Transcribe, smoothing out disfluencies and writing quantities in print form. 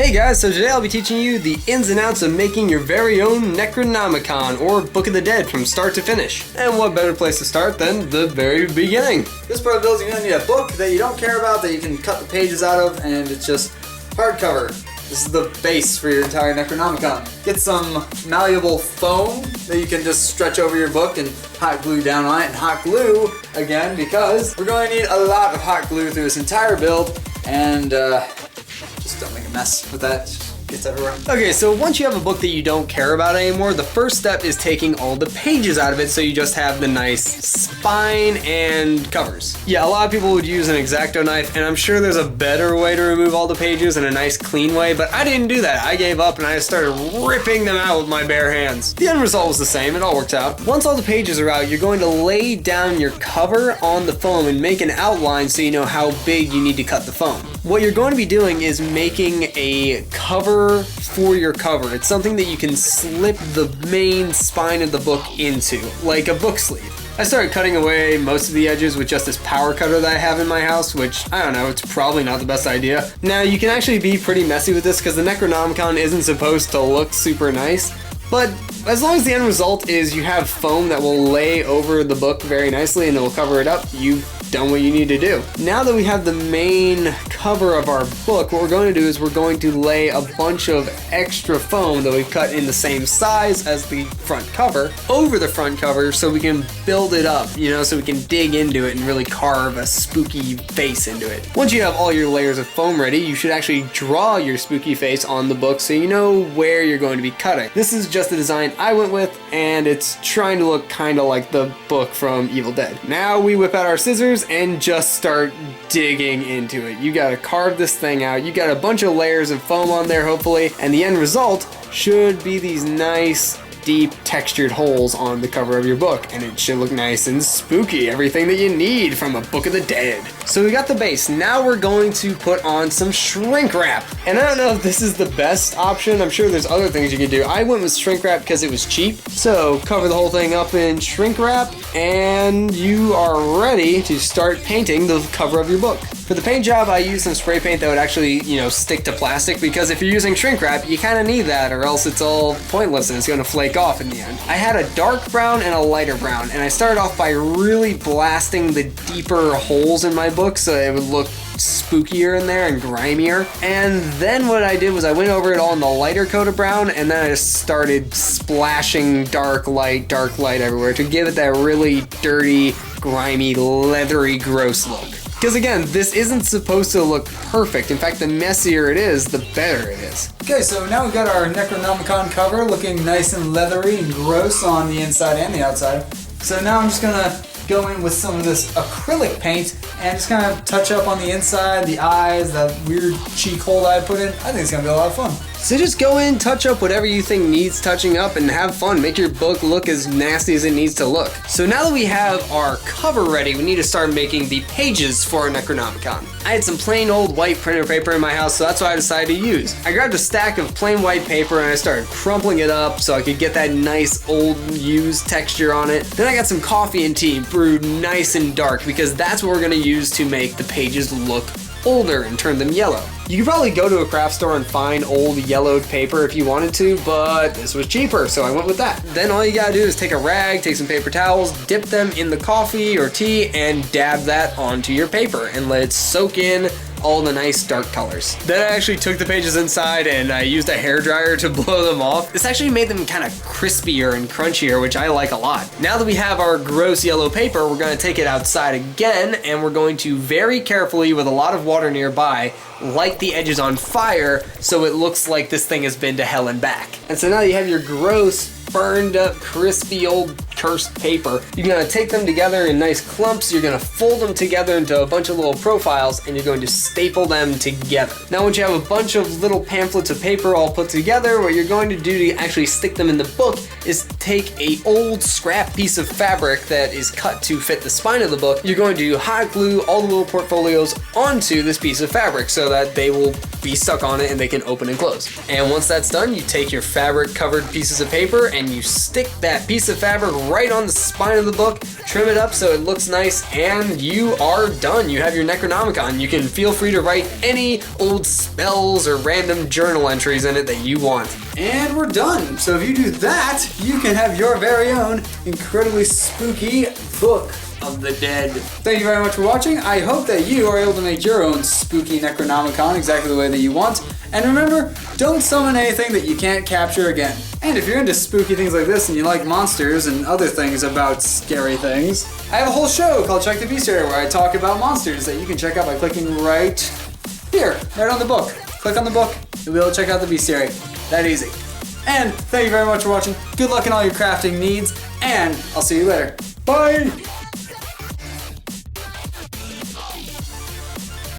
Hey guys, so today I'll be teaching you the ins and outs of making your very own Necronomicon, or Book of the Dead, from start to finish. And what better place to start than the very beginning? This part of the build, you're going to need a book that you don't care about, that you can cut the pages out of, and it's just hardcover. This is the base for your entire Necronomicon. Get some malleable foam that you can just stretch over your book and hot glue down on it, and hot glue, again, because we're going to need a lot of hot glue through this entire build, and just don't make a mess with that. It gets everywhere. Okay, so once you have a book that you don't care about anymore, the first step is taking all the pages out of it so you just have the nice spine and covers. Yeah, a lot of people would use an X-Acto knife, and I'm sure there's a better way to remove all the pages in a nice clean way, but I didn't do that. I gave up and I just started ripping them out with my bare hands. The end result was the same, it all worked out. Once all the pages are out, you're going to lay down your cover on the foam and make an outline so you know how big you need to cut the foam. What you're going to be doing is making a cover for your cover. It's something that you can slip the main spine of the book into, like a book sleeve. I started cutting away most of the edges with just this power cutter that I have in my house, which, I don't know, it's probably not the best idea. Now, you can actually be pretty messy with this because the Necronomicon isn't supposed to look super nice, but as long as the end result is you have foam that will lay over the book very nicely and it will cover it up, you've done what you need to do. Now that we have the main cover of our book, what we're going to do is we're going to lay a bunch of extra foam that we've cut in the same size as the front cover over the front cover so we can build it up, you know, so we can dig into it and really carve a spooky face into it. Once you have all your layers of foam ready, you should actually draw your spooky face on the book so you know where you're going to be cutting. This is just the design I went with, and it's trying to look kind of like the book from Evil Dead. Now we whip out our scissors and just start digging into it. You gotta carve this thing out. You got a bunch of layers of foam on there, hopefully, and the end result should be these nice, deep, textured holes on the cover of your book, and it should look nice and spooky. Everything that you need from a Book of the Dead. So we got the base. Now we're going to put on some shrink wrap. And I don't know if this is the best option. I'm sure there's other things you can do. I went with shrink wrap because it was cheap. So cover the whole thing up in shrink wrap, and you are ready to start painting the cover of your book. For the paint job, I used some spray paint that would actually, you know, stick to plastic, because if you're using shrink wrap, you kind of need that, or else it's all pointless and it's going to flake off in the end. I had a dark brown and a lighter brown, and I started off by really blasting the deeper holes in my book so it would look spookier in there and grimier. And then what I did was I went over it all in the lighter coat of brown, and then I just started splashing dark light everywhere to give it that really dirty, grimy, leathery, gross look. Because again, this isn't supposed to look perfect. In fact, the messier it is, the better it is. Okay, so now we've got our Necronomicon cover looking nice and leathery and gross on the inside and the outside. So now I'm just gonna go in with some of this acrylic paint and just kind of touch up on the inside, the eyes, that weird cheek hole that I put in. I think it's gonna be a lot of fun. So just go in, touch up whatever you think needs touching up, and have fun. Make your book look as nasty as it needs to look. So now that we have our cover ready, we need to start making the pages for our Necronomicon. I had some plain old white printer paper in my house, so that's what I decided to use. I grabbed a stack of plain white paper and I started crumpling it up so I could get that nice old used texture on it. Then I got some coffee and tea brewed nice and dark, because that's what we're gonna use to make the pages look older and turn them yellow. You could probably go to a craft store and find old yellowed paper if you wanted to, but this was cheaper, so I went with that. Then all you gotta do is take a rag, take some paper towels, dip them in the coffee or tea, and dab that onto your paper and let it soak in all the nice dark colors. Then I actually took the pages inside and I used a hairdryer to blow them off. This actually made them kind of crispier and crunchier, which I like a lot. Now that we have our gross yellow paper, we're gonna take it outside again, and we're going to very carefully, with a lot of water nearby, light the edges on fire so it looks like this thing has been to hell and back. And so now you have your gross, burned up, crispy old cursed paper. You're gonna take them together in nice clumps, you're gonna fold them together into a bunch of little profiles, and you're going to staple them together. Now once you have a bunch of little pamphlets of paper all put together, what you're going to do to actually stick them in the book is take a old scrap piece of fabric that is cut to fit the spine of the book. You're going to hot glue all the little portfolios onto this piece of fabric so that they will be stuck on it and they can open and close. And once that's done, you take your fabric covered pieces of paper and you stick that piece of fabric right on the spine of the book, trim it up so it looks nice, and you are done. You have your Necronomicon. You can feel free to write any old spells or random journal entries in it that you want. And we're done. So if you do that, you can have your very own incredibly spooky book of the dead. Thank you very much for watching. I hope that you are able to make your own spooky Necronomicon exactly the way that you want. And remember, don't summon anything that you can't capture again. And if you're into spooky things like this and you like monsters and other things about scary things, I have a whole show called Check the Bestiary where I talk about monsters that you can check out by clicking right here, right on the book. Click on the book, you'll be able to check out the Bestiary. That easy. And thank you very much for watching. Good luck in all your crafting needs, and I'll see you later. Bye!